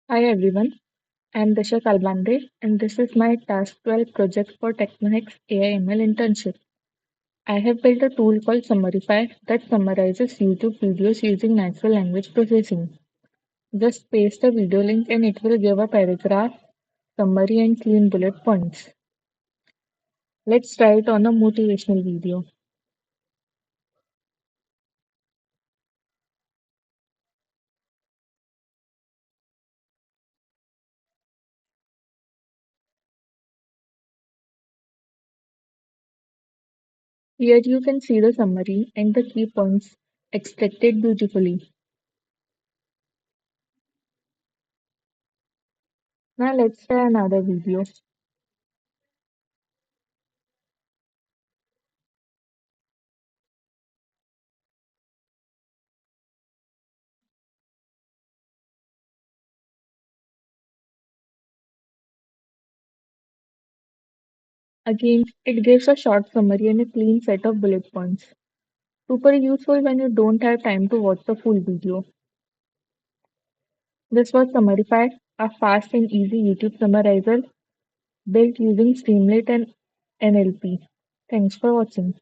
Hi everyone, I'm Disha Kalbandhe and this is my Task 12 project for TechnoHacks AI/ML internship. I have built a tool called Summarify that summarizes YouTube videos using natural language processing. Just paste the video link and it will give a paragraph, summary and clean bullet points. Let's try it on a motivational video. Here you can see the summary and the key points extracted beautifully. Now let's try another video. Again, it gives a short summary and a clean set of bullet points. Super useful when you don't have time to watch the full video. This was Summarify, a fast and easy YouTube summarizer built using Streamlit and NLP. Thanks for watching.